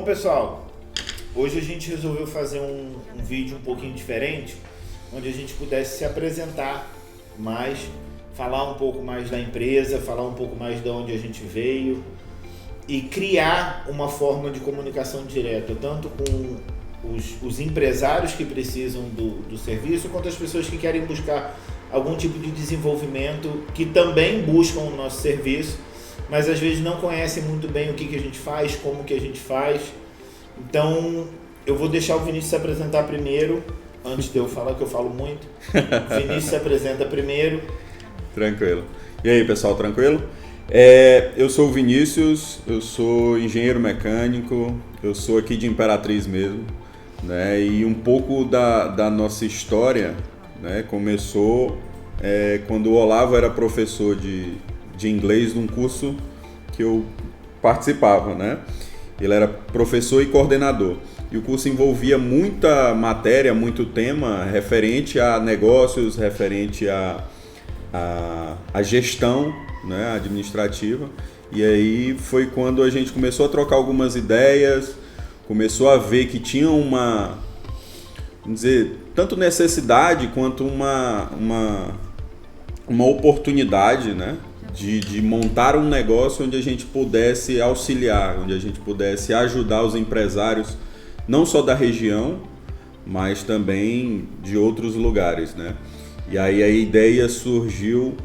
Bom, pessoal, hoje a gente resolveu fazer um vídeo um pouquinho diferente, onde a gente pudesse se apresentar mais, falar um pouco mais da empresa, falar um pouco mais de onde a gente veio e criar uma forma de comunicação direta, tanto com os empresários que precisam do serviço, quanto as pessoas que querem buscar algum tipo de desenvolvimento, que também buscam o nosso serviço, mas às vezes não conhecem muito bem o que a gente faz, como que a gente faz. Então, eu vou deixar o Vinícius se apresentar primeiro, antes de eu falar, que eu falo muito. O Vinícius se apresenta primeiro. Tranquilo. E aí, pessoal, tranquilo? Eu sou o Vinícius, eu sou engenheiro mecânico, eu sou aqui de Imperatriz mesmo, né? E um pouco da nossa história, né, começou quando o Olavo era professor de inglês num curso que eu participava, né? Ele era professor e coordenador. E o curso envolvia muita matéria, muito tema referente a negócios, referente a gestão, né, administrativa. E aí foi quando a gente começou a trocar algumas ideias, começou a ver que tinha uma, vamos dizer, tanto necessidade quanto uma oportunidade, né, de montar um negócio onde a gente pudesse auxiliar, onde a gente pudesse ajudar os empresários, não só da região, mas também de outros lugares, né? E aí a ideia surgiu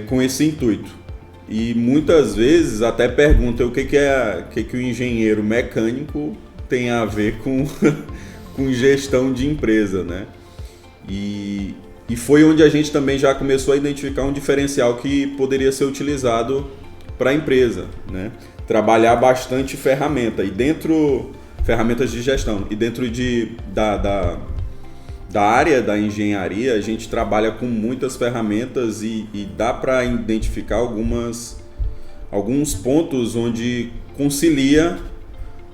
com esse intuito. E muitas vezes até perguntam o que o engenheiro mecânico tem a ver com, com gestão de empresa, né? E foi onde a gente também já começou a identificar um diferencial que poderia ser utilizado para a empresa, né? Trabalhar bastante ferramenta, ferramentas de gestão. E dentro da área da engenharia, a gente trabalha com muitas ferramentas e dá para identificar alguns pontos onde concilia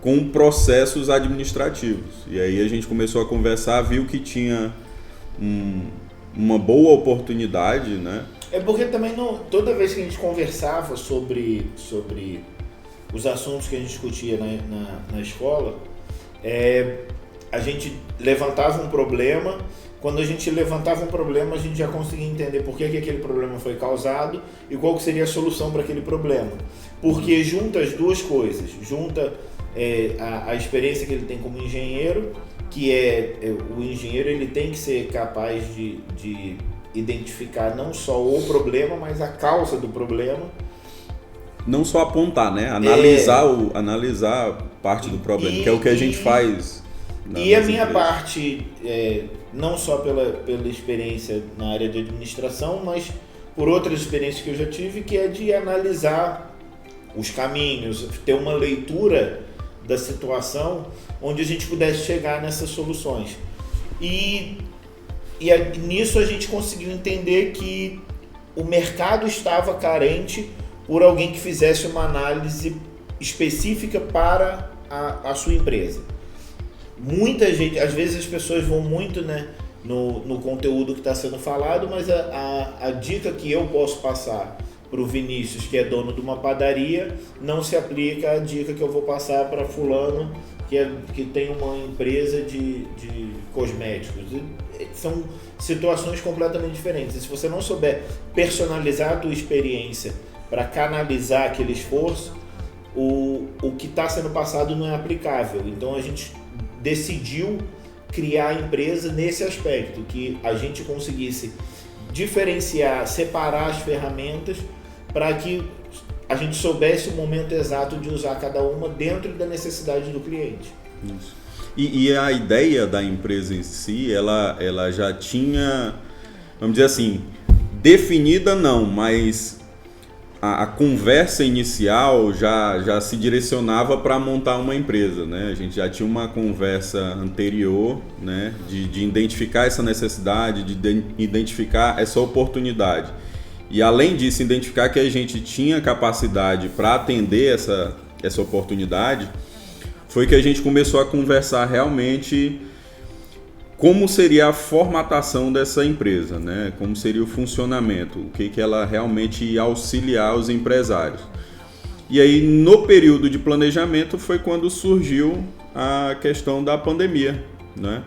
com processos administrativos. E aí a gente começou a conversar, viu que tinha uma boa oportunidade, né? É porque também toda vez que a gente conversava sobre os assuntos que a gente discutia na escola, a gente levantava um problema. Quando a gente levantava um problema, a gente já conseguia entender por que aquele problema foi causado e qual que seria a solução para aquele problema. Porque junta as duas coisas, junta a experiência que ele tem como engenheiro, que o engenheiro ele tem que ser capaz de identificar não só o problema, mas a causa do problema. Não só apontar, né? Analisar parte do problema, que é o que a gente faz. E a minha parte, não só pela experiência na área de administração, mas por outras experiências que eu já tive, que é de analisar os caminhos, ter uma leitura da situação onde a gente pudesse chegar nessas soluções. E nisso a gente conseguiu entender que o mercado estava carente por alguém que fizesse uma análise específica para a sua empresa. Muita gente, às vezes as pessoas vão muito, né, no conteúdo que está sendo falado, mas a dica que eu posso passar para o Vinícius, que é dono de uma padaria, não se aplica à dica que eu vou passar para fulano, que tem uma empresa de cosméticos. São situações completamente diferentes. E se você não souber personalizar a tua experiência para canalizar aquele esforço, o que está sendo passado não é aplicável. Então a gente decidiu criar a empresa nesse aspecto, que a gente conseguisse diferenciar, separar as ferramentas para que a gente soubesse o momento exato de usar cada uma dentro da necessidade do cliente. Isso. E a ideia da empresa em si, ela já tinha, vamos dizer assim, definida não, mas a conversa inicial já se direcionava para montar uma empresa, né? A gente já tinha uma conversa anterior, né, de identificar essa necessidade, de identificar essa oportunidade. E além disso, identificar que a gente tinha capacidade para atender essa oportunidade, foi que a gente começou a conversar realmente como seria a formatação dessa empresa, né? Como seria o funcionamento, o que ela realmente ia auxiliar os empresários. E aí, no período de planejamento, foi quando surgiu a questão da pandemia, né?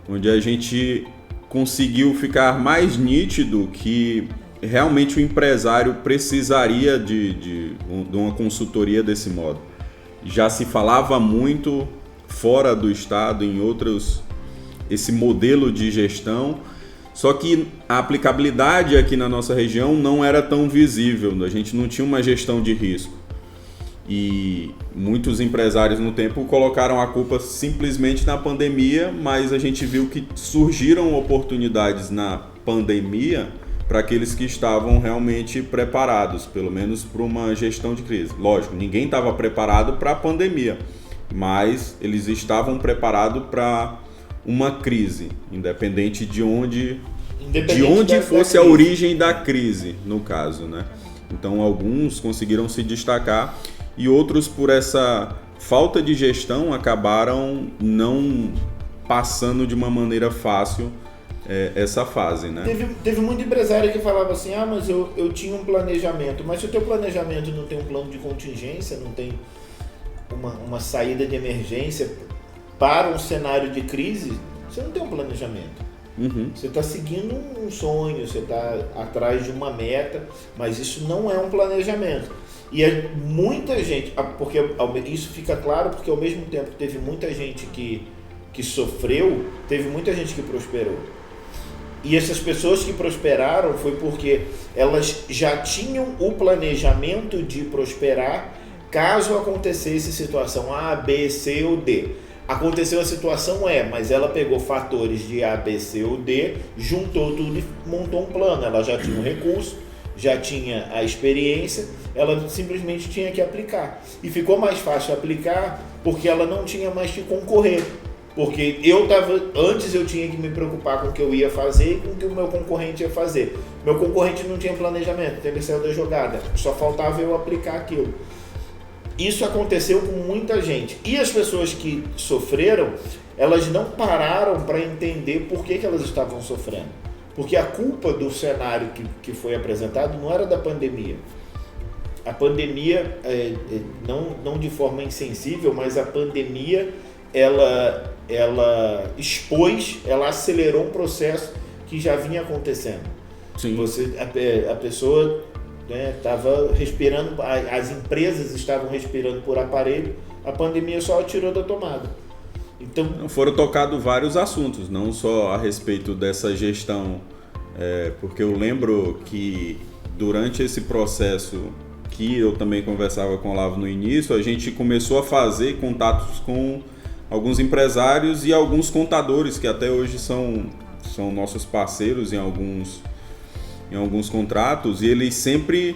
Onde a gente conseguiu ficar mais nítido que realmente o empresário precisaria de uma consultoria desse modo. Já se falava muito fora do estado, em outros, esse modelo de gestão, só que a aplicabilidade aqui na nossa região não era tão visível, a gente não tinha uma gestão de risco. E muitos empresários no tempo colocaram a culpa simplesmente na pandemia, mas a gente viu que surgiram oportunidades na pandemia para aqueles que estavam realmente preparados, pelo menos para uma gestão de crise. Lógico, ninguém estava preparado para a pandemia, mas eles estavam preparados para uma crise, independente de onde fosse a origem da crise, no caso, né? Então, alguns conseguiram se destacar e outros, por essa falta de gestão, acabaram não passando de uma maneira fácil essa fase, né? Teve muito empresário que falava assim, mas eu tinha um planejamento, mas se o teu planejamento não tem um plano de contingência, não tem uma saída de emergência para um cenário de crise, você não tem um planejamento. Uhum. Você está seguindo um sonho, você está atrás de uma meta, mas isso não é um planejamento. E muita gente, porque isso fica claro porque ao mesmo tempo que teve muita gente que sofreu, teve muita gente que prosperou. E essas pessoas que prosperaram foi porque elas já tinham o planejamento de prosperar caso acontecesse situação A, B, C ou D. Aconteceu a situação mas ela pegou fatores de A, B, C ou D, juntou tudo e montou um plano. Ela já tinha o recurso, já tinha a experiência, ela simplesmente tinha que aplicar. E ficou mais fácil aplicar porque ela não tinha mais que concorrer. Porque antes eu tinha que me preocupar com o que eu ia fazer e com o que o meu concorrente ia fazer. Meu concorrente não tinha planejamento, então ele saiu da jogada. Só faltava eu aplicar aquilo. Isso aconteceu com muita gente. E as pessoas que sofreram, elas não pararam para entender por que elas estavam sofrendo. Porque a culpa do cenário que foi apresentado não era da pandemia. A pandemia, não de forma insensível, mas a pandemia, ela acelerou um processo que já vinha acontecendo. Sim. A pessoa estava respirando, as empresas estavam respirando por aparelho, a pandemia só a tirou da tomada. Então, foram tocados vários assuntos, não só a respeito dessa gestão, porque eu lembro que durante esse processo que eu também conversava com o Olavo no início, a gente começou a fazer contatos com alguns empresários e alguns contadores que até hoje são nossos parceiros em alguns contratos, e eles sempre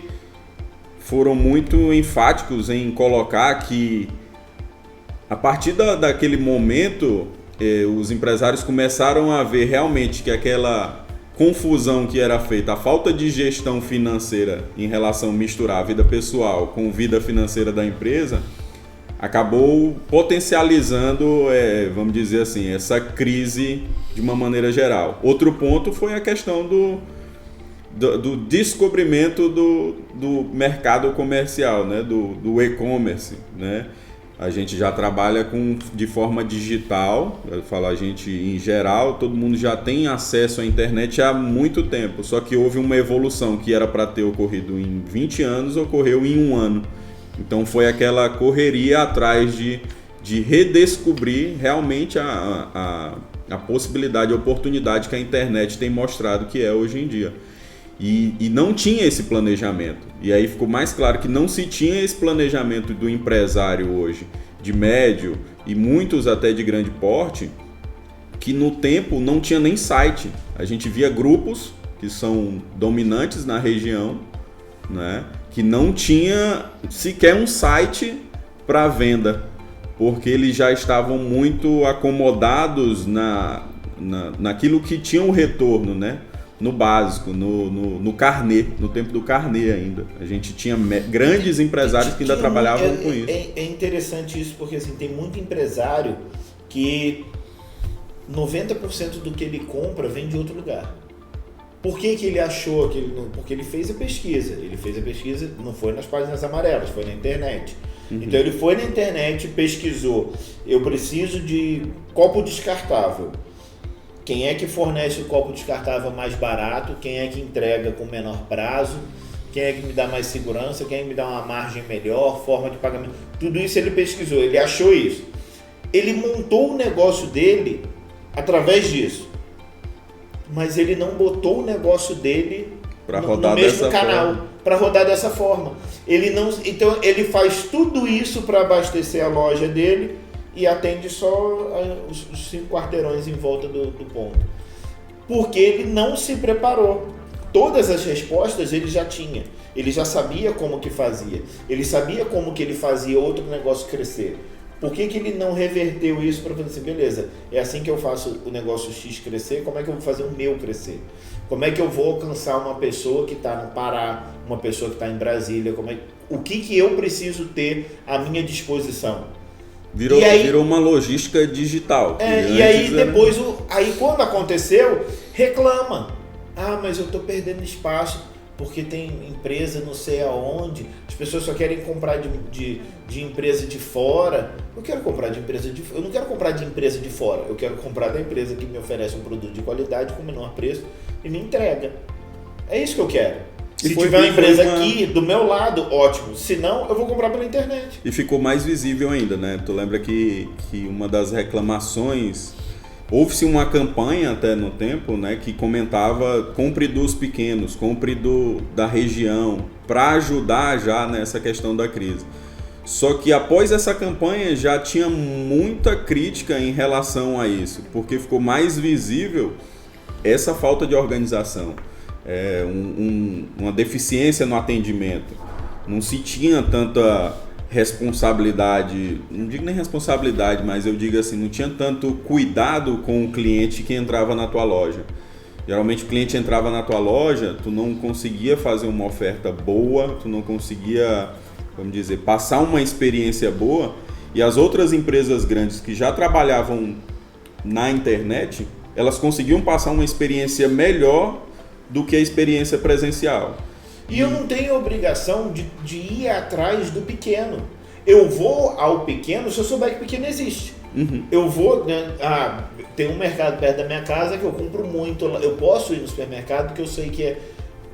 foram muito enfáticos em colocar que a partir daquele momento os empresários começaram a ver realmente que aquela confusão que era feita, a falta de gestão financeira em relação a misturar a vida pessoal com a vida financeira da empresa, acabou potencializando, vamos dizer assim, essa crise de uma maneira geral. Outro ponto foi a questão do descobrimento do mercado comercial, né? do e-commerce, né? A gente já trabalha de forma digital, eu falo a gente em geral, todo mundo já tem acesso à internet há muito tempo, só que houve uma evolução que era para ter ocorrido em 20 anos, ocorreu em 1 ano. Então foi aquela correria atrás de redescobrir realmente a possibilidade, a oportunidade que a internet tem mostrado que é hoje em dia. E não tinha esse planejamento. E aí ficou mais claro que não se tinha esse planejamento do empresário hoje, de médio e muitos até de grande porte, que no tempo não tinha nem site. A gente via grupos que são dominantes na região, né, que não tinha sequer um site para venda, porque eles já estavam muito acomodados naquilo que tinha um retorno, né? No básico, no carnê, no tempo do carnê ainda. A gente tinha grandes empresários que ainda trabalhavam com isso. É interessante isso, porque assim, tem muito empresário que 90% do que ele compra vem de outro lugar. Por que ele achou aquilo? Porque ele fez a pesquisa. Ele fez a pesquisa, não foi nas páginas amarelas, foi na internet. Então ele foi na internet, pesquisou. Eu preciso de copo descartável. Quem é que fornece o copo descartável mais barato? Quem é que entrega com menor prazo? Quem é que me dá mais segurança? Quem é que me dá uma margem melhor? Forma de pagamento? Tudo isso ele pesquisou, ele achou isso. Ele montou o negócio dele através disso. Mas ele não botou o negócio dele no mesmo canal para rodar dessa forma. Então ele faz tudo isso para abastecer a loja dele e atende só os 5 quarteirões em volta do ponto. Porque ele não se preparou. Todas as respostas ele já tinha. Ele já sabia como que fazia. Ele sabia como que ele fazia outro negócio crescer. Por que ele não reverteu isso para fazer assim, beleza, é assim que eu faço o negócio X crescer, como é que eu vou fazer o meu crescer? Como é que eu vou alcançar uma pessoa que está no Pará, uma pessoa que está em Brasília? O que eu preciso ter à minha disposição? Virou uma logística digital. E aí depois, aí quando aconteceu, reclama. Ah, mas eu estou perdendo espaço porque tem empresa não sei aonde, as pessoas só querem comprar de empresa de fora. Eu quero comprar de empresa de fora. Eu não quero comprar de empresa de fora, eu quero comprar da empresa que me oferece um produto de qualidade com menor preço e me entrega. É isso que eu quero. Se tiver uma empresa aqui do meu lado, ótimo. Se não, eu vou comprar pela internet. E ficou mais visível ainda, né? Tu lembra que uma das reclamações, houve-se uma campanha até no tempo, né, que comentava compre dos pequenos, compre da região, para ajudar já nessa questão da crise. Só que após essa campanha já tinha muita crítica em relação a isso, porque ficou mais visível essa falta de organização, uma deficiência no atendimento. Não se tinha tanta responsabilidade, não digo nem responsabilidade, mas eu digo assim, não tinha tanto cuidado com o cliente que entrava na tua loja. Geralmente o cliente entrava na tua loja, tu não conseguia fazer uma oferta boa, tu não conseguia, vamos dizer, passar uma experiência boa, e as outras empresas grandes que já trabalhavam na internet, elas conseguiam passar uma experiência melhor do que a experiência presencial. E eu não tenho obrigação de ir atrás do pequeno. Eu vou ao pequeno se eu souber que o pequeno existe. Eu vou, né, tem um mercado perto da minha casa que eu compro muito. Eu posso ir no supermercado porque eu sei que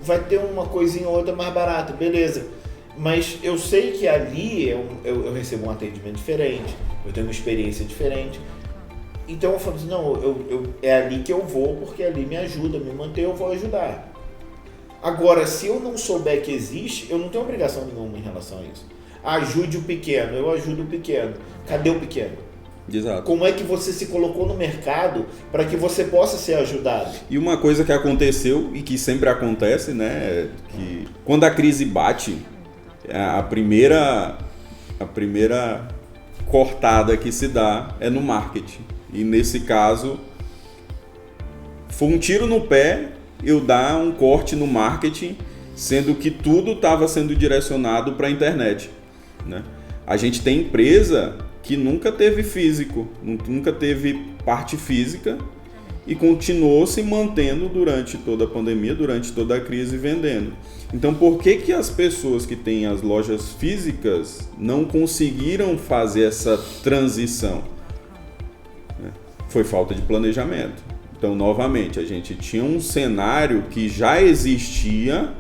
vai ter uma coisinha ou outra mais barata, beleza. Mas eu sei que ali eu recebo um atendimento diferente, eu tenho uma experiência diferente. Então eu falo assim, não, é ali que eu vou porque ali me ajuda, me manter, eu vou ajudar. Agora, se eu não souber que existe, eu não tenho obrigação nenhuma em relação a isso. Ajude o pequeno, eu ajudo o pequeno. Cadê o pequeno? Exato. Como é que você se colocou no mercado para que você possa ser ajudado? E uma coisa que aconteceu e que sempre acontece, né, que quando a crise bate, a primeira cortada que se dá é no marketing. E nesse caso, foi um tiro no pé eu dar um corte no marketing, sendo que tudo estava sendo direcionado para a internet, né? A gente tem empresa que nunca teve físico, nunca teve parte física e continuou se mantendo durante toda a pandemia, durante toda a crise, vendendo. Então, por que as pessoas que têm as lojas físicas não conseguiram fazer essa transição? Foi falta de planejamento. Então, novamente, a gente tinha um cenário que já existia,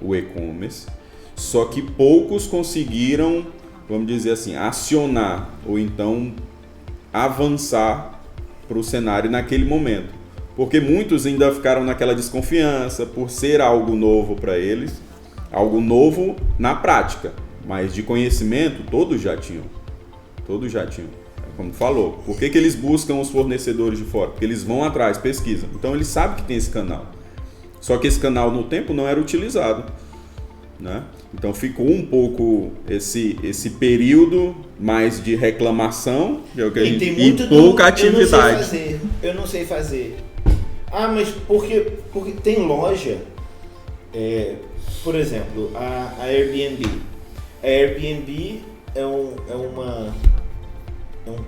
o e-commerce, só que poucos conseguiram, vamos dizer assim, acionar ou então avançar para o cenário naquele momento. Porque muitos ainda ficaram naquela desconfiança por ser algo novo para eles, algo novo na prática, mas de conhecimento todos já tinham. Como falou, por que eles buscam os fornecedores de fora? Porque eles vão atrás, pesquisam. Então eles sabem que tem esse canal. Só que esse canal no tempo não era utilizado, né? Então ficou um pouco esse período mais de reclamação, que é o que a gente, e pouca atividade. Eu não sei fazer. Ah, mas porque tem loja, por exemplo, a Airbnb. A Airbnb é um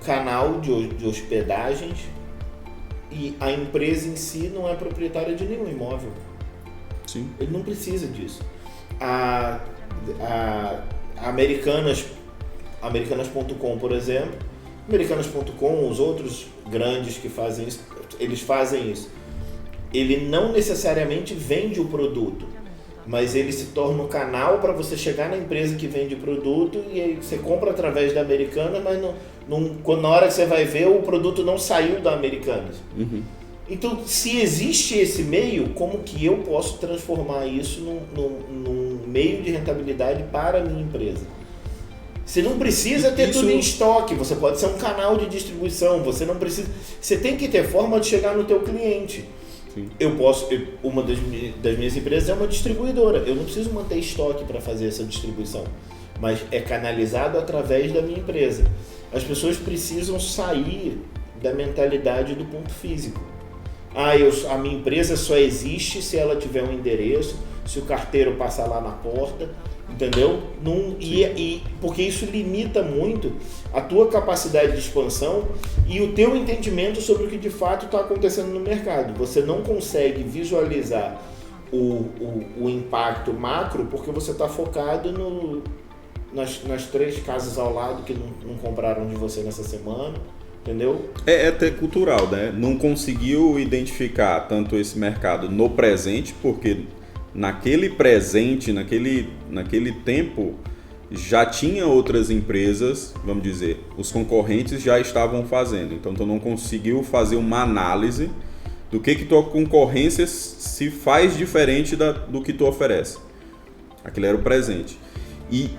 canal de hospedagens e a empresa em si não é proprietária de nenhum imóvel. Sim. Ele não precisa disso. A Americanas.com, por exemplo, Americanas.com, os outros grandes que fazem isso, eles fazem isso. Ele não necessariamente vende o produto, mas ele se torna um canal para você chegar na empresa que vende o produto e aí você compra através da Americanas, mas na hora que você vai ver, o produto não saiu da Americanas. Uhum. Então, se existe esse meio, como que eu posso transformar isso num meio de rentabilidade para a minha empresa? Você não precisa ter tudo em estoque, você pode ser um canal de distribuição, você não precisa... Você tem que ter forma de chegar no teu cliente. Sim. Uma das minhas empresas é uma distribuidora, eu não preciso manter estoque para fazer essa distribuição, mas é canalizado através da minha empresa. As pessoas precisam sair da mentalidade do ponto físico. A minha empresa só existe se ela tiver um endereço, se o carteiro passar lá na porta, entendeu? Porque isso limita muito a tua capacidade de expansão e o teu entendimento sobre o que de fato está acontecendo no mercado. Você não consegue visualizar o impacto macro porque você está focado nas 3 casas ao lado que não compraram de você nessa semana. Entendeu? É até cultural, né? Não conseguiu identificar tanto esse mercado no presente, porque naquele presente, naquele tempo, já tinha outras empresas, vamos dizer, os concorrentes já estavam fazendo. Então, tu não conseguiu fazer uma análise do que tua concorrência se faz diferente do que tu oferece. Aquilo era o presente.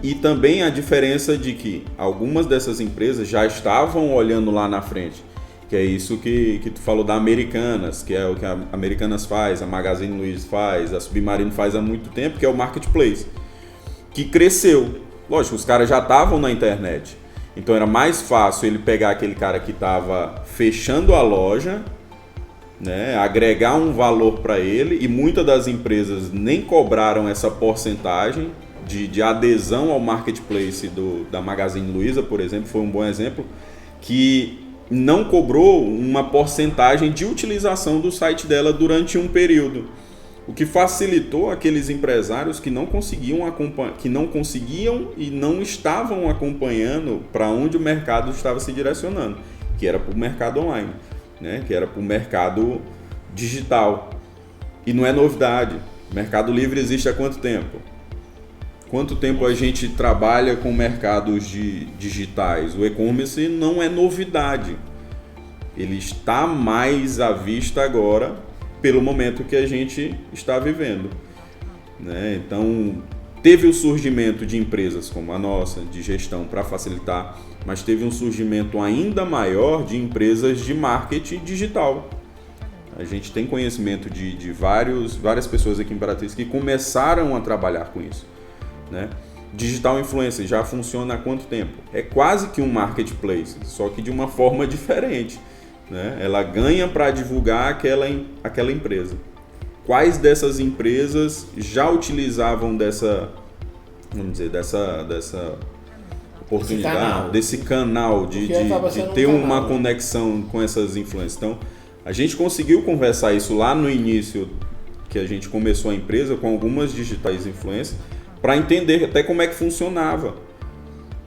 E também a diferença de que algumas dessas empresas já estavam olhando lá na frente, que é isso que tu falou da Americanas, que é o que a Americanas faz, a Magazine Luiza faz, a Submarino faz há muito tempo, que é o Marketplace, que cresceu. Lógico, os caras já estavam na internet, então era mais fácil ele pegar aquele cara que estava fechando a loja, né, agregar um valor para ele, e muitas das empresas nem cobraram essa porcentagem de adesão ao marketplace da Magazine Luiza, por exemplo, foi um bom exemplo, que não cobrou uma porcentagem de utilização do site dela durante um período, o que facilitou aqueles empresários que não conseguiam e não estavam acompanhando para onde o mercado estava se direcionando, que era para o mercado online, né? Que era para o mercado digital. E não é novidade, o Mercado Livre existe há quanto tempo? Quanto tempo a gente trabalha com mercados digitais? O e-commerce não é novidade. Ele está mais à vista agora pelo momento que a gente está vivendo, né? Então, teve o surgimento de empresas como a nossa, de gestão para facilitar, mas teve um surgimento ainda maior de empresas de marketing digital. A gente tem conhecimento de várias pessoas aqui em Imperatriz que começaram a trabalhar com isso, né? Digital Influencer já funciona há quanto tempo? É quase que um marketplace, só que de uma forma diferente, né? Ela ganha para divulgar aquela empresa. Quais dessas empresas já utilizavam dessa oportunidade, desse canal de ter uma conexão com essas influências? Então, a gente conseguiu conversar isso lá no início que a gente começou a empresa com algumas digitais influencers, para entender até como é que funcionava.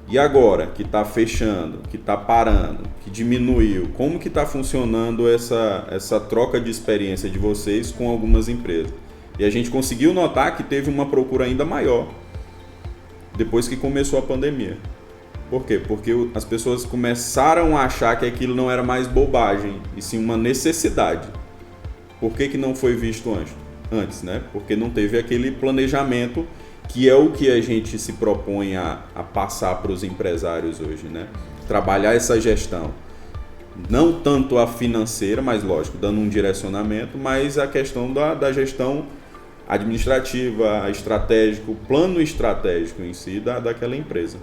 E agora, que está fechando, que está parando, que diminuiu, como que está funcionando essa troca de experiência de vocês com algumas empresas? E a gente conseguiu notar que teve uma procura ainda maior depois que começou a pandemia. Por quê? Porque as pessoas começaram a achar que aquilo não era mais bobagem, e sim uma necessidade. Por que não foi visto antes, né? Porque não teve aquele planejamento que é o que a gente se propõe a passar para os empresários hoje, né? Trabalhar essa gestão. Não tanto a financeira, mas lógico, dando um direcionamento, mas a questão da gestão administrativa, estratégico, o plano estratégico em si daquela empresa.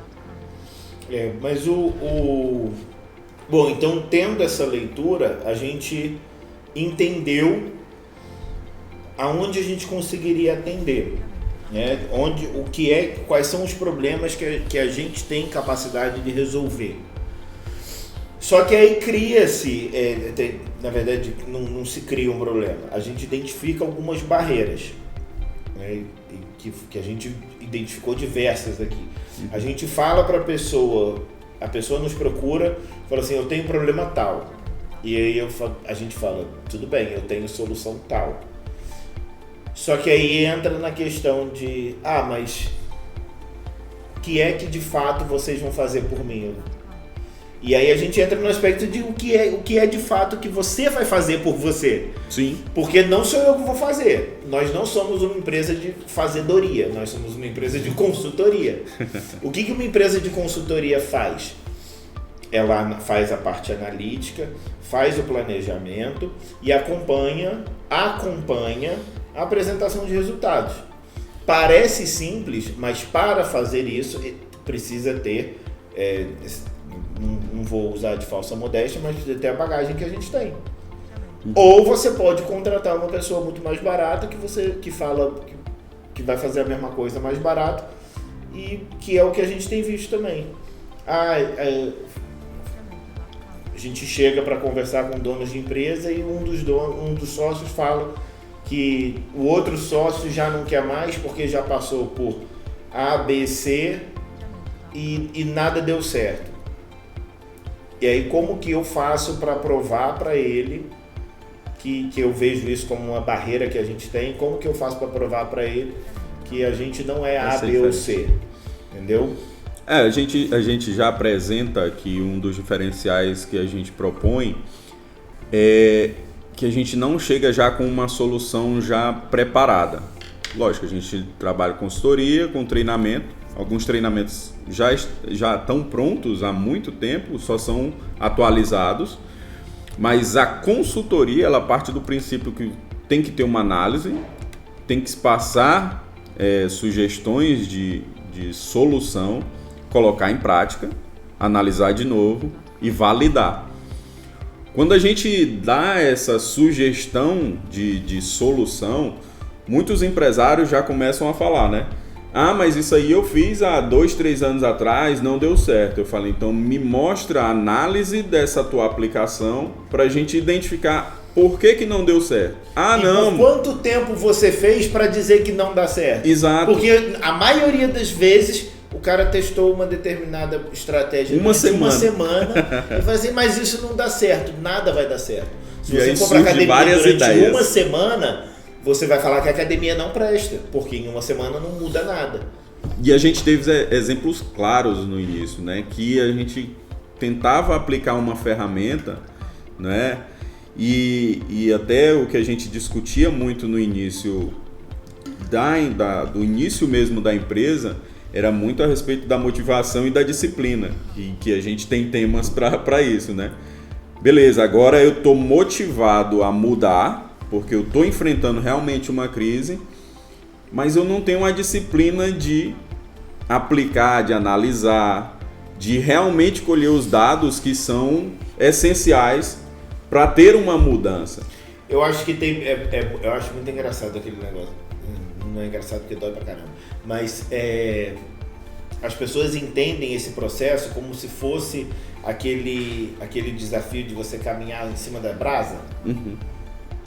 Mas Bom, então tendo essa leitura, a gente entendeu aonde a gente conseguiria atender. Né? Quais são os problemas que a gente tem capacidade de resolver. Só que aí cria-se, na verdade não se cria um problema, a gente identifica algumas barreiras, né, que a gente identificou diversas aqui. A gente fala para a pessoa nos procura, fala assim, eu tenho um problema tal, e aí a gente fala, tudo bem, eu tenho solução tal. Só que aí entra na questão de, mas o que é que de fato vocês vão fazer por mim? E aí a gente entra no aspecto de o que é de fato que você vai fazer por você. Sim. Porque não sou eu que vou fazer. Nós não somos uma empresa de fazedoria, nós somos uma empresa de consultoria. O que uma empresa de consultoria faz? Ela faz a parte analítica, faz o planejamento e acompanha a apresentação de resultados. Parece simples, mas para fazer isso precisa ter... não vou usar de falsa modéstia, mas ter a bagagem que a gente tem. Ou você pode contratar uma pessoa muito mais barata que fala que vai fazer a mesma coisa mais barato, e que é o que a gente tem visto também. A gente chega para conversar com donos de empresa e um dos sócios fala que o outro sócio já não quer mais porque já passou por A, B, C e nada deu certo. E aí como que eu faço para provar para ele que eu vejo isso como uma barreira que a gente tem, como que eu faço para provar para ele que a gente não é A, B ou C, entendeu? A gente já apresenta aqui um dos diferenciais que a gente propõe, é que a gente não chega já com uma solução já preparada. Lógico, a gente trabalha com consultoria, com treinamento. Alguns treinamentos já estão prontos há muito tempo, só são atualizados. Mas a consultoria, ela parte do princípio que tem que ter uma análise, tem que se passar sugestões de solução, colocar em prática, analisar de novo e validar. Quando a gente dá essa sugestão de solução, muitos empresários já começam a falar, né? Mas isso aí eu fiz há 2-3 anos atrás, não deu certo. Eu falei, então me mostra a análise dessa tua aplicação para a gente identificar por que não deu certo. Não. Por quanto tempo você fez para dizer que não dá certo? Exato. Porque a maioria das vezes o cara testou uma determinada estratégia uma semana e vai dizer, mas isso não dá certo, nada vai dar certo. Se e você for para academia durante uma semana, você vai falar que a academia não presta, porque em uma semana não muda nada. E a gente teve exemplos claros no início, né? Que a gente tentava aplicar uma ferramenta, né? E até o que a gente discutia muito no início, do início mesmo da empresa, era muito a respeito da motivação e da disciplina, que a gente tem temas para isso, né? Beleza, agora eu estou motivado a mudar, porque eu estou enfrentando realmente uma crise, mas eu não tenho a disciplina de aplicar, de analisar, de realmente colher os dados que são essenciais para ter uma mudança. Eu acho que eu acho muito engraçado aquele negócio. Não é engraçado porque dói pra caramba, mas as pessoas entendem esse processo como se fosse aquele desafio de você caminhar em cima da brasa. Uhum.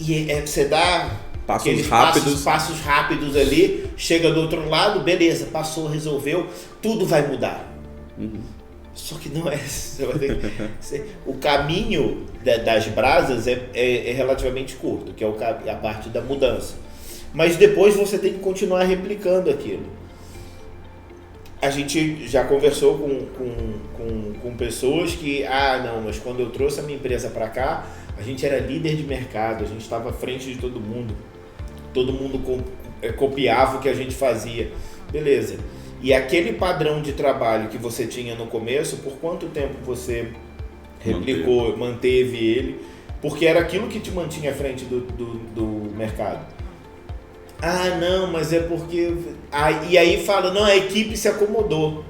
E você dá passos rápidos ali, chega do outro lado, beleza, passou, resolveu, tudo vai mudar. Uhum. Só que não é. O caminho das brasas é relativamente curto, que é a parte da mudança. Mas depois você tem que continuar replicando aquilo. A gente já conversou com pessoas que, não, mas quando eu trouxe a minha empresa para cá, a gente era líder de mercado, a gente estava à frente de todo mundo copiava o que a gente fazia. Beleza. E aquele padrão de trabalho que você tinha no começo, por quanto tempo você replicou, manteve ele? Porque era aquilo que te mantinha à frente do mercado. Não, mas é porque... e aí fala, não, a equipe se acomodou.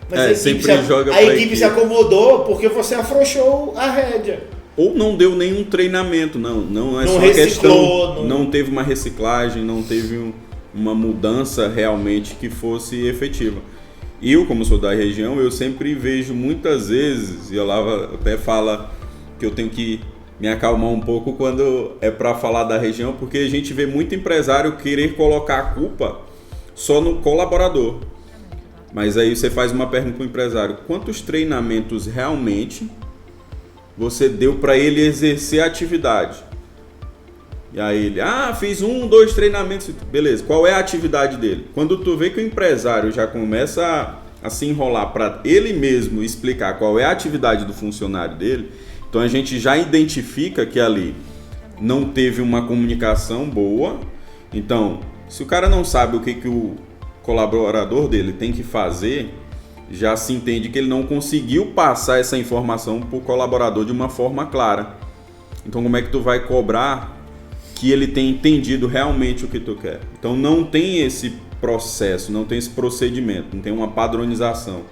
Mas a equipe se acomodou porque você afrouxou a rédea. Ou não deu nenhum treinamento, não é só questão, não teve uma reciclagem, não teve uma mudança realmente que fosse efetiva. eu, como sou da região, eu sempre vejo muitas vezes, e a Lava até fala que eu tenho que me acalmar um pouco quando é para falar da região, porque a gente vê muito empresário querer colocar a culpa só no colaborador. Mas aí você faz uma pergunta para o empresário: quantos treinamentos realmente você deu para ele exercer a atividade? E aí ele, fiz 1, 2 treinamentos, beleza, qual é a atividade dele? Quando tu vê que o empresário já começa a se enrolar para ele mesmo explicar qual é a atividade do funcionário dele, então a gente já identifica que ali não teve uma comunicação boa. Então, se o cara não sabe o que o colaborador dele tem que fazer, já se entende que ele não conseguiu passar essa informação para o colaborador de uma forma clara. Então, como é que tu vai cobrar que ele tenha entendido realmente o que tu quer? Então, não tem esse processo, não tem esse procedimento, não tem uma padronização.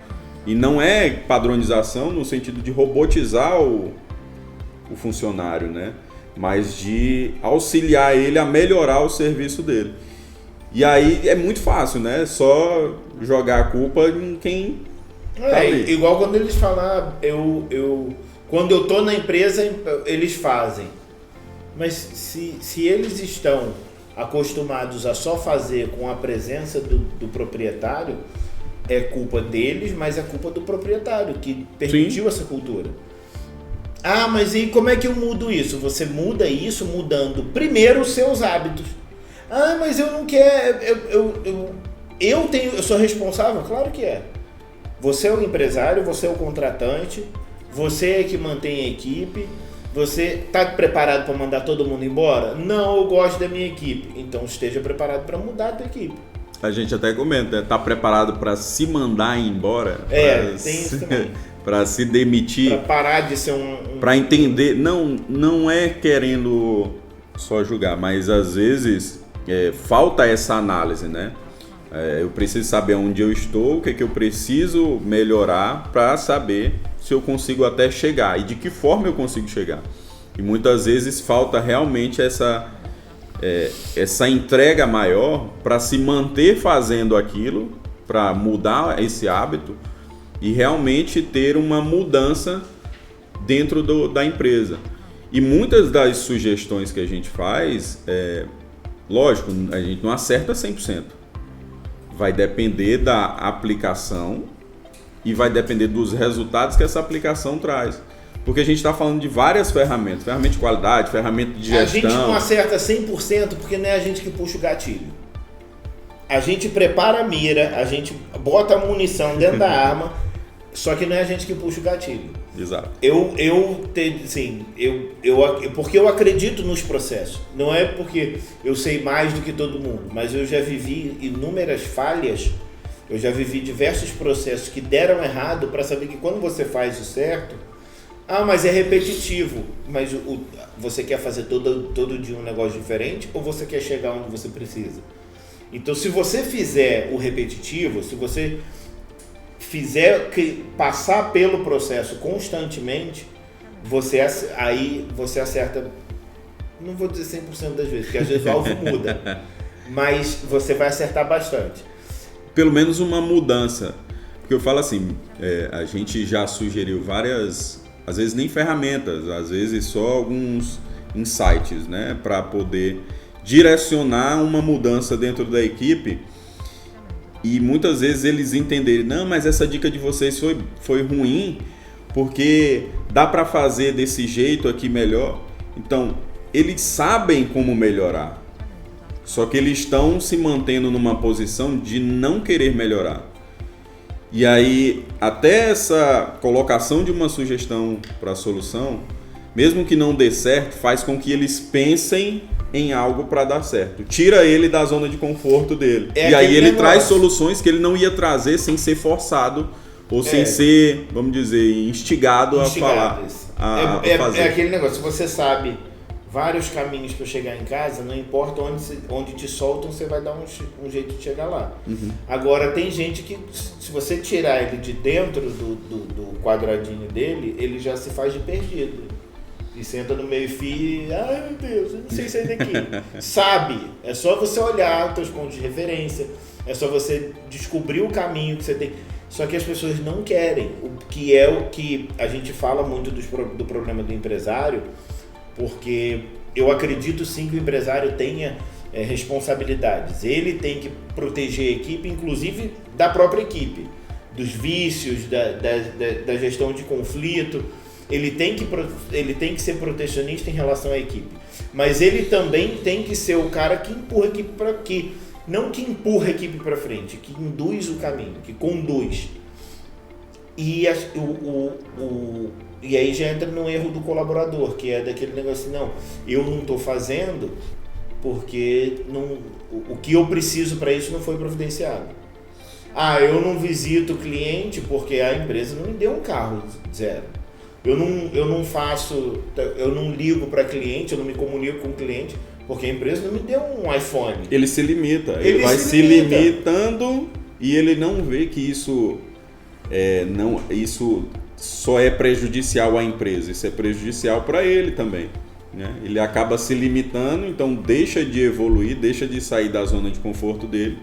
E não é padronização no sentido de robotizar o funcionário, né? Mas de auxiliar ele a melhorar o serviço dele. E aí é muito fácil, né? Só jogar a culpa em quem tá ali. Igual quando eles falam, quando eu tô na empresa, eles fazem. Mas se eles estão acostumados a só fazer com a presença do proprietário, é culpa deles, mas é culpa do proprietário que permitiu essa cultura. Mas e como é que eu mudo isso? Você muda isso mudando primeiro os seus hábitos. Mas eu não quero, eu sou responsável? Claro que é. Você é o empresário, você é o contratante, você é que mantém a equipe. Você está preparado para mandar todo mundo embora? Não, eu gosto da minha equipe. Então esteja preparado para mudar a tua equipe. A gente até comenta, tá preparado para se mandar embora? Tem isso também. Para se demitir. Para parar de ser Para entender, não é querendo só julgar, mas às vezes falta essa análise, né? Eu preciso saber onde eu estou, o que eu preciso melhorar para saber se eu consigo até chegar e de que forma eu consigo chegar. E muitas vezes falta realmente essa entrega maior para se manter fazendo aquilo, para mudar esse hábito e realmente ter uma mudança dentro da empresa. E muitas das sugestões que a gente faz, lógico, a gente não acerta 100%. Vai depender da aplicação e vai depender dos resultados que essa aplicação traz. Porque a gente está falando de várias ferramentas, ferramenta de qualidade, ferramenta de gestão. A gente não acerta 100% porque não é a gente que puxa o gatilho. A gente prepara a mira, a gente bota a munição dentro da arma, só que não é a gente que puxa o gatilho. Exato. Porque eu acredito nos processos. Não é porque eu sei mais do que todo mundo, mas eu já vivi inúmeras falhas, eu já vivi diversos processos que deram errado para saber que quando você faz o certo, mas é repetitivo, mas você quer fazer todo dia um negócio diferente ou você quer chegar onde você precisa? Então, se você fizer o repetitivo, se você fizer passar pelo processo constantemente, você acerta, não vou dizer 100% das vezes, porque às vezes o alvo muda, mas você vai acertar bastante. Pelo menos uma mudança, porque eu falo assim, a gente já sugeriu várias, às vezes nem ferramentas, às vezes só alguns insights, né, para poder direcionar uma mudança dentro da equipe. E muitas vezes eles entenderem, não, mas essa dica de vocês foi ruim, porque dá para fazer desse jeito aqui melhor. Então, eles sabem como melhorar, só que eles estão se mantendo numa posição de não querer melhorar. E aí, até essa colocação de uma sugestão para a solução, mesmo que não dê certo, faz com que eles pensem em algo para dar certo. Tira ele da zona de conforto dele. E aí ele traz soluções que ele não ia trazer sem ser forçado ou sem ser, vamos dizer, instigado a falar. A fazer. É aquele negócio, se você sabe vários caminhos para chegar em casa, não importa onde te soltam, você vai dar um jeito de chegar lá. Uhum. Agora, tem gente que, se você tirar ele de dentro do quadradinho dele, ele já se faz de perdido. e senta no meio-fio e, ai meu Deus, eu não sei sair daqui. Sabe, é só você olhar os teus pontos de referência, é só você descobrir o caminho que você tem. Só que as pessoas não querem, o que é o que a gente fala muito do problema do empresário, porque eu acredito sim que o empresário tenha responsabilidades. Ele tem que proteger a equipe, inclusive da própria equipe, dos vícios, da gestão de conflito. Ele tem que ser protecionista em relação à equipe. Mas ele também tem que ser o cara que empurra a equipe para aqui. Não que empurra a equipe para frente, que induz o caminho, que conduz. E aí já entra no erro do colaborador, que é daquele negócio assim, não, eu não estou fazendo porque o que eu preciso para isso não foi providenciado. Eu não visito o cliente porque a empresa não me deu um carro zero. Eu não ligo para cliente, eu não me comunico com o cliente porque a empresa não me deu um iPhone. Ele se limita, ele vai se limitando e ele não vê que isso só é prejudicial à empresa, isso é prejudicial para ele também, né? Ele acaba se limitando, então deixa de evoluir, deixa de sair da zona de conforto dele,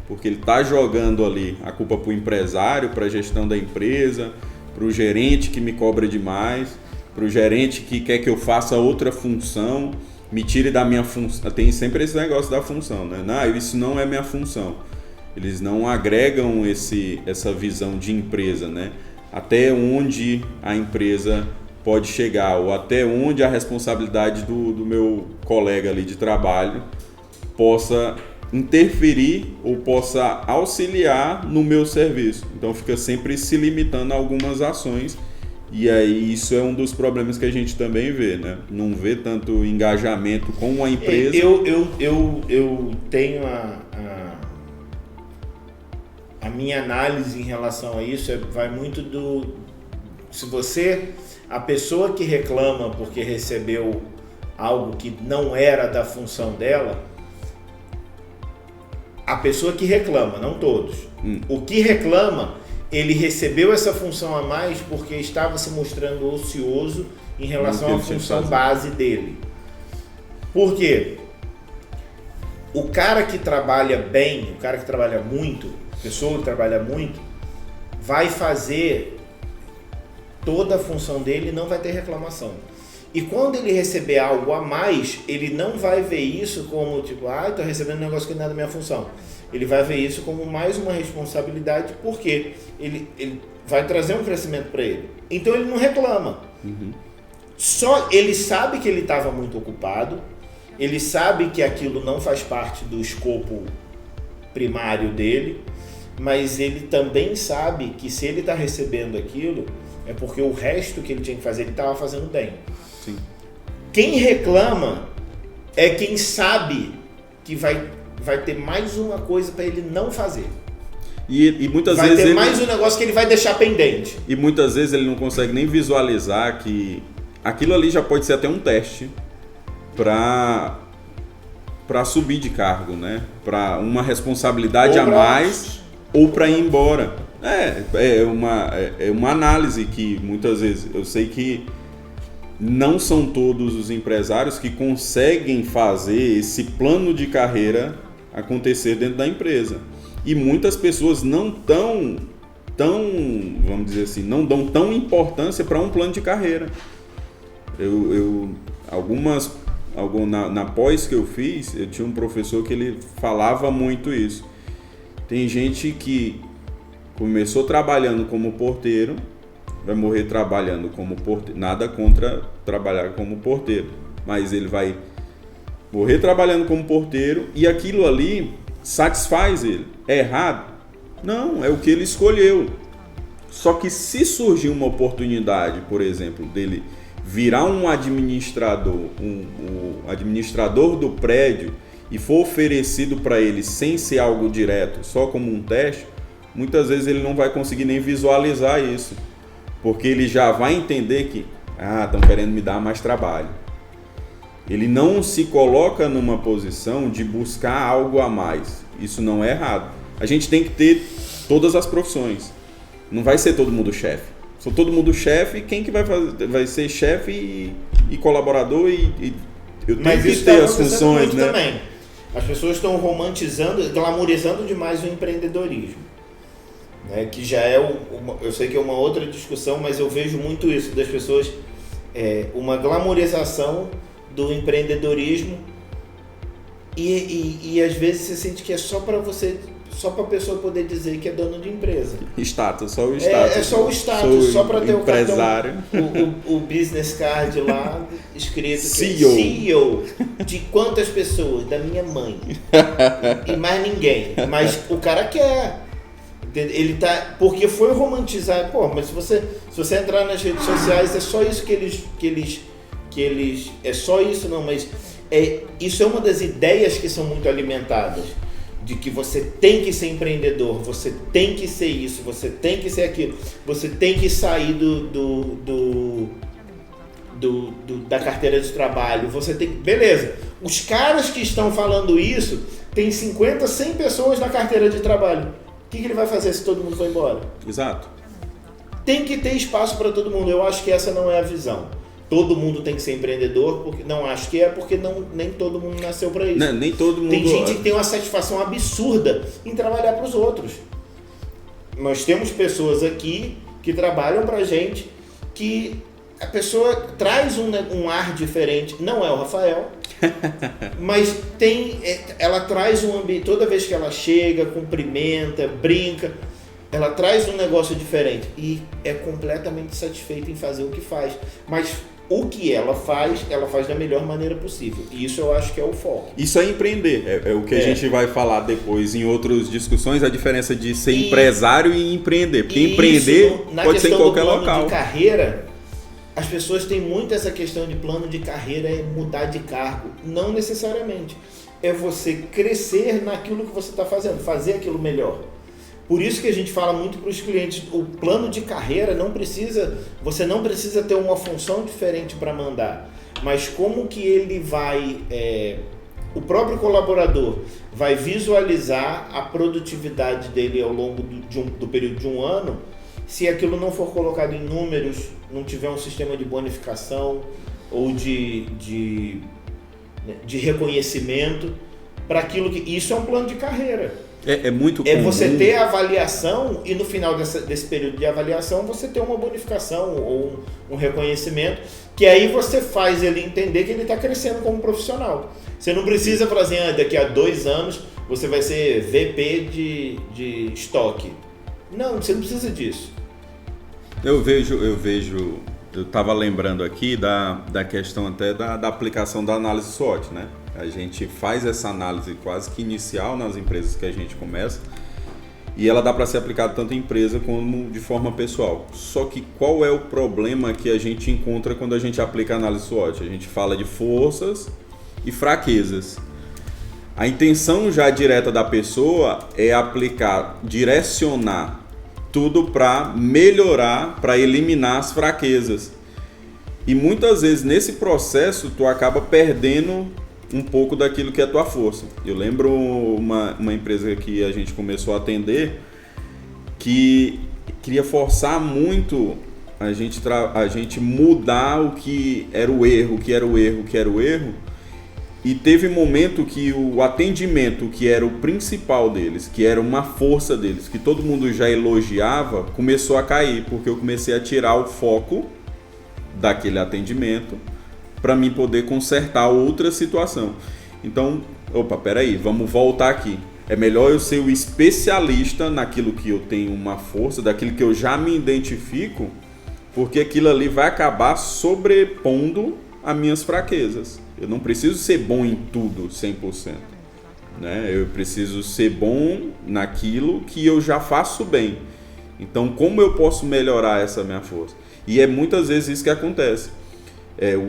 porque ele está jogando ali a culpa para o empresário, para a gestão da empresa, para o gerente que me cobra demais, para o gerente que quer que eu faça outra função, me tire da minha função. Tem sempre esse negócio da função, né? Não, isso não é minha função. Eles não agregam essa visão de empresa, né? Até onde a empresa pode chegar, ou até onde a responsabilidade do meu colega ali de trabalho possa interferir ou possa auxiliar no meu serviço. Então fica sempre se limitando a algumas ações. E aí isso é um dos problemas que a gente também vê, né? Não vê tanto engajamento com a empresa. Eu tenho a minha análise em relação a isso vai muito a pessoa que reclama porque recebeu algo que não era da função dela, a pessoa que reclama, não todos. O que reclama, ele recebeu essa função a mais porque estava se mostrando ocioso em relação à função base dele. Por quê? O cara que trabalha bem, o cara que trabalha muito, a pessoa que trabalha muito, vai fazer toda a função dele e não vai ter reclamação. E quando ele receber algo a mais, ele não vai ver isso como tipo, estou recebendo um negócio que não é da minha função. Ele vai ver isso como mais uma responsabilidade, porque ele vai trazer um crescimento para ele. Então ele não reclama. Só ele sabe que ele estava muito ocupado, ele sabe que aquilo não faz parte do escopo primário dele, mas ele também sabe que se ele está recebendo aquilo, é porque o resto que ele tinha que fazer, ele estava fazendo bem. Sim. Quem reclama é quem sabe que vai ter mais uma coisa para ele não fazer. E muitas vai vezes ter mais um negócio que ele vai deixar pendente. E muitas vezes ele não consegue nem visualizar que aquilo ali já pode ser até um teste para subir de cargo, né? Para uma responsabilidade a mais ou para ir embora. É uma análise que muitas vezes eu sei que não são todos os empresários que conseguem fazer esse plano de carreira acontecer dentro da empresa. E muitas pessoas não vamos dizer assim, não dão tão importância para um plano de carreira. Na pós que eu fiz, eu tinha um professor que ele falava muito isso. Tem gente que começou trabalhando como porteiro, vai morrer trabalhando como porteiro. Nada contra trabalhar como porteiro, mas ele vai morrer trabalhando como porteiro e aquilo ali satisfaz ele. É errado? Não, é o que ele escolheu. Só que se surgir uma oportunidade, por exemplo, dele virar um administrador, o administrador do prédio e for oferecido para ele sem ser algo direto, só como um teste, muitas vezes ele não vai conseguir nem visualizar isso, porque ele já vai entender que estão querendo me dar mais trabalho. Ele não se coloca numa posição de buscar algo a mais. Isso não é errado. A gente tem que ter todas as profissões. Não vai ser todo mundo chefe. Se for todo mundo chefe, quem que vai ser chefe e colaborador e eu tenho Mas que isso ter tá as funções, muito né? também. As pessoas estão romantizando, glamorizando demais o empreendedorismo. Né? Que já é, eu sei que é uma outra discussão, mas eu vejo muito isso das pessoas, uma glamorização do empreendedorismo e às vezes você sente que é só para a pessoa poder dizer que é dono de empresa. Status, só o status. É só o status, só para ter empresário. o business card lá escrito CEO. CEO de quantas pessoas? Da minha mãe. E mais ninguém. Mas o cara quer. Ele tá. Porque foi romantizado. Pô, mas se você entrar nas redes sociais, é só isso que eles. É só isso, não, mas isso é uma das ideias que são muito alimentadas. De que você tem que ser empreendedor, você tem que ser isso, você tem que ser aquilo, você tem que sair da carteira de trabalho, você tem. Beleza, os caras que estão falando isso tem 50, 100 pessoas na carteira de trabalho. O que ele vai fazer se todo mundo for embora? Exato. Tem que ter espaço para todo mundo. Eu acho que essa não é a visão. Todo mundo tem que ser empreendedor, porque não acho que porque nem todo mundo nasceu para isso. Não, nem todo mundo. Tem gente que tem uma satisfação absurda em trabalhar para os outros. Nós temos pessoas aqui que trabalham para gente que a pessoa traz um ar diferente. Não é o Rafael, mas ela traz um ambiente. Toda vez que ela chega, cumprimenta, brinca, ela traz um negócio diferente e é completamente satisfeita em fazer o que faz. Mas o que ela faz da melhor maneira possível. E isso eu acho que é o foco. Isso é empreender. É o que a gente vai falar depois em outras discussões, a diferença de ser empresário e empreender. Porque empreender pode ser em qualquer local. De carreira, as pessoas têm muito essa questão de plano de carreira é mudar de cargo. Não necessariamente. É você crescer naquilo que você está fazendo, fazer aquilo melhor. Por isso que a gente fala muito para os clientes, o plano de carreira você não precisa ter uma função diferente para mandar, mas como que ele vai, o próprio colaborador vai visualizar a produtividade dele ao longo do período de um ano, se aquilo não for colocado em números, não tiver um sistema de bonificação ou de reconhecimento, para aquilo que... Isso é um plano de carreira. É muito comum. Você ter a avaliação e no final desse período de avaliação você ter uma bonificação ou um reconhecimento, que aí você faz ele entender que ele está crescendo como profissional. Você não precisa falar assim, daqui a 2 anos você vai ser VP de estoque. Não, você não precisa disso. Eu estava lembrando aqui da questão até da aplicação da análise SWOT, né? A gente faz essa análise quase que inicial nas empresas que a gente começa e ela dá para ser aplicada tanto em empresa como de forma pessoal. Só que qual é o problema que a gente encontra quando a gente aplica a análise SWOT? A gente fala de forças e fraquezas. A intenção já direta da pessoa é aplicar, direcionar tudo para melhorar, para eliminar as fraquezas. E muitas vezes nesse processo tu acaba perdendo um pouco daquilo que é a tua força. Eu lembro uma empresa que a gente começou a atender que queria forçar muito a gente mudar o que era o erro, e teve momento que o atendimento, que era o principal deles, que era uma força deles, que todo mundo já elogiava, começou a cair, porque eu comecei a tirar o foco daquele atendimento para mim poder consertar outra situação. Então, peraí, vamos voltar aqui. É melhor eu ser o especialista naquilo que eu tenho uma força, daquilo que eu já me identifico, porque aquilo ali vai acabar sobrepondo as minhas fraquezas. Eu não preciso ser bom em tudo 100%. Né? Eu preciso ser bom naquilo que eu já faço bem. Então, como eu posso melhorar essa minha força? E é muitas vezes isso que acontece.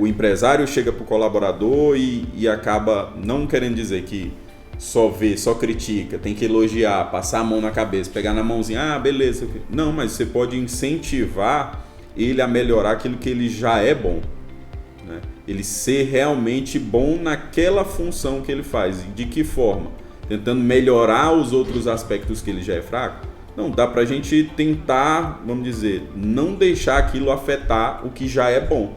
O empresário chega para o colaborador e acaba não querendo dizer que só vê, só critica, tem que elogiar, passar a mão na cabeça, pegar na mãozinha, beleza. Não, mas você pode incentivar ele a melhorar aquilo que ele já é bom. Né? Ele ser realmente bom naquela função que ele faz. De que forma? Tentando melhorar os outros aspectos que ele já é fraco? Não, dá pra gente tentar, vamos dizer, não deixar aquilo afetar o que já é bom.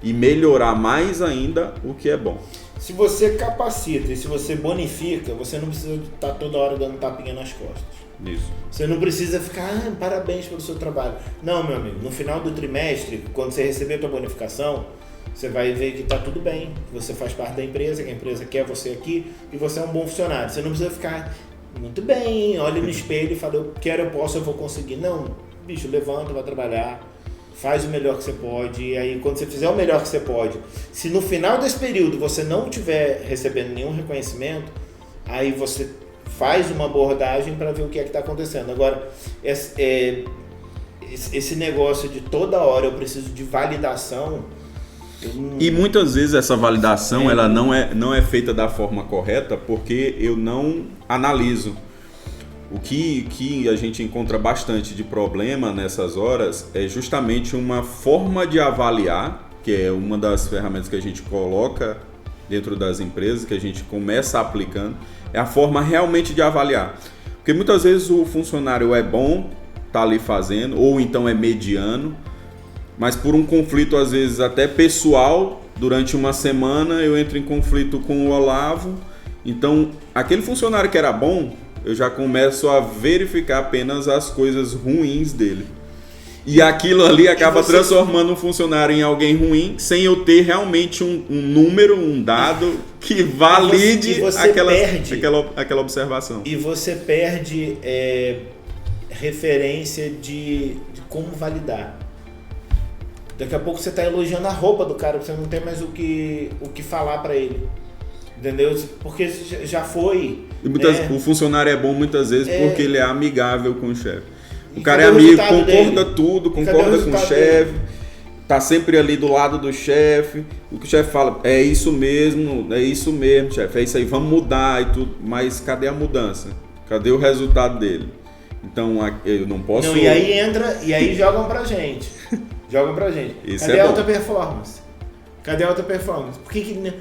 e melhorar mais ainda o que é bom. Se você capacita e se você bonifica, você não precisa estar toda hora dando tapinha nas costas. Isso. Você não precisa ficar, parabéns pelo seu trabalho. Não, meu amigo, no final do trimestre, quando você receber a tua bonificação, você vai ver que está tudo bem, que você faz parte da empresa, que a empresa quer você aqui e você é um bom funcionário. Você não precisa ficar, muito bem, olha no espelho e fala, eu quero, eu posso, eu vou conseguir. Não, bicho, levanta, vai trabalhar, faz o melhor que você pode, e aí quando você fizer o melhor que você pode, se no final desse período você não estiver recebendo nenhum reconhecimento, aí você faz uma abordagem para ver o que é que está acontecendo. Agora, esse negócio de toda hora eu preciso de validação. E muitas vezes essa validação ela não é feita da forma correta porque eu não analiso. O que a gente encontra bastante de problema nessas horas é justamente uma forma de avaliar, que é uma das ferramentas que a gente coloca dentro das empresas, que a gente começa aplicando, é a forma realmente de avaliar. Porque muitas vezes o funcionário é bom, tá ali fazendo, ou então é mediano, mas por um conflito às vezes até pessoal, durante uma semana eu entro em conflito com o Olavo, então aquele funcionário que era bom, eu já começo a verificar apenas as coisas ruins dele. E aquilo ali acaba transformando um funcionário em alguém ruim, sem eu ter realmente um número, um dado que valide aquela observação. E você perde referência de como validar. Daqui a pouco você está elogiando a roupa do cara, você não tem mais o que falar para ele. Entendeu? Porque já foi. O funcionário é bom muitas vezes porque ele é amigável com o chefe. O cara é amigo, concorda tudo, concorda com o chefe, tá sempre ali do lado do chefe. O que o chefe fala, é isso mesmo, chefe, é isso aí, vamos mudar e tudo. Mas cadê a mudança? Cadê o resultado dele? Então eu não posso. Não, e aí jogam pra gente. Isso Cadê é a bom. alta performance? Cadê a alta performance? Por que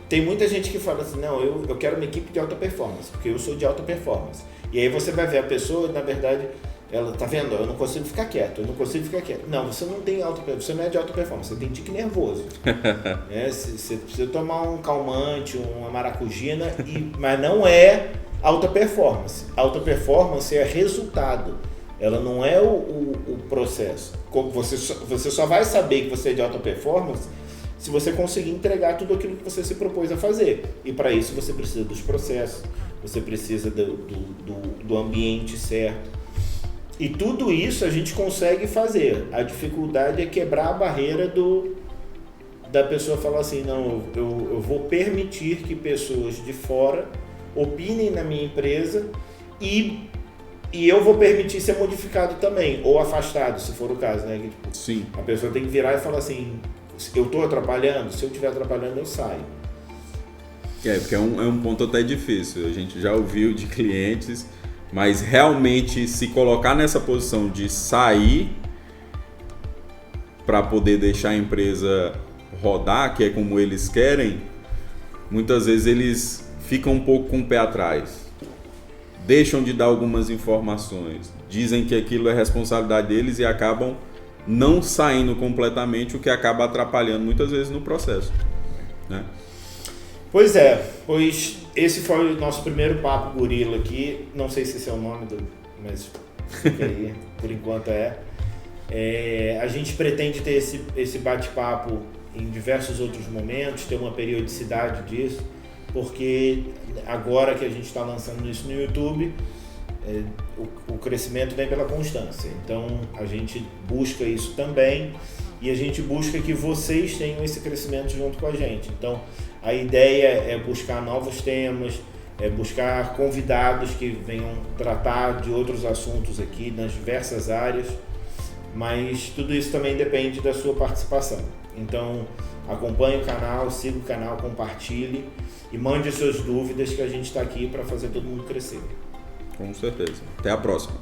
tem muita gente que fala assim, não, eu quero uma equipe de alta performance, porque eu sou de alta performance. E aí você vai ver a pessoa, na verdade, ela tá vendo, eu não consigo ficar quieto. Não, você não tem alta performance, você não é de alta performance, você tem tique nervoso. Você precisa tomar um calmante, uma maracujina, mas não é alta performance. Alta performance é resultado, ela não é o processo. Você só vai saber que você é de alta performance se você conseguir entregar tudo aquilo que você se propôs a fazer. E para isso você precisa dos processos, você precisa do ambiente certo. E tudo isso a gente consegue fazer. A dificuldade é quebrar a barreira da pessoa falar assim, não, eu vou permitir que pessoas de fora opinem na minha empresa e eu vou permitir ser modificado também, ou afastado, se for o caso, né? Sim. A pessoa tem que virar e falar assim, eu estou atrapalhando? Se eu estiver atrapalhando, eu saio. Porque é um ponto até difícil. A gente já ouviu de clientes, mas realmente se colocar nessa posição de sair para poder deixar a empresa rodar, que é como eles querem, muitas vezes eles ficam um pouco com o pé atrás. Deixam de dar algumas informações, dizem que aquilo é responsabilidade deles e acabam não saindo completamente, o que acaba atrapalhando muitas vezes no processo, né? Pois esse foi o nosso primeiro papo gorila aqui, não sei se esse é o nome mas fica aí, por enquanto a gente pretende ter esse bate-papo em diversos outros momentos, ter uma periodicidade disso, porque agora que a gente está lançando isso no YouTube, o crescimento vem pela constância. Então a gente busca isso também e a gente busca que vocês tenham esse crescimento junto com a gente. Então a ideia é buscar novos temas, é buscar convidados que venham tratar de outros assuntos aqui nas diversas áreas, mas tudo isso também depende da sua participação. Então acompanhe o canal, siga o canal, compartilhe e mande suas dúvidas, que a gente está aqui para fazer todo mundo crescer. Com certeza. Até a próxima.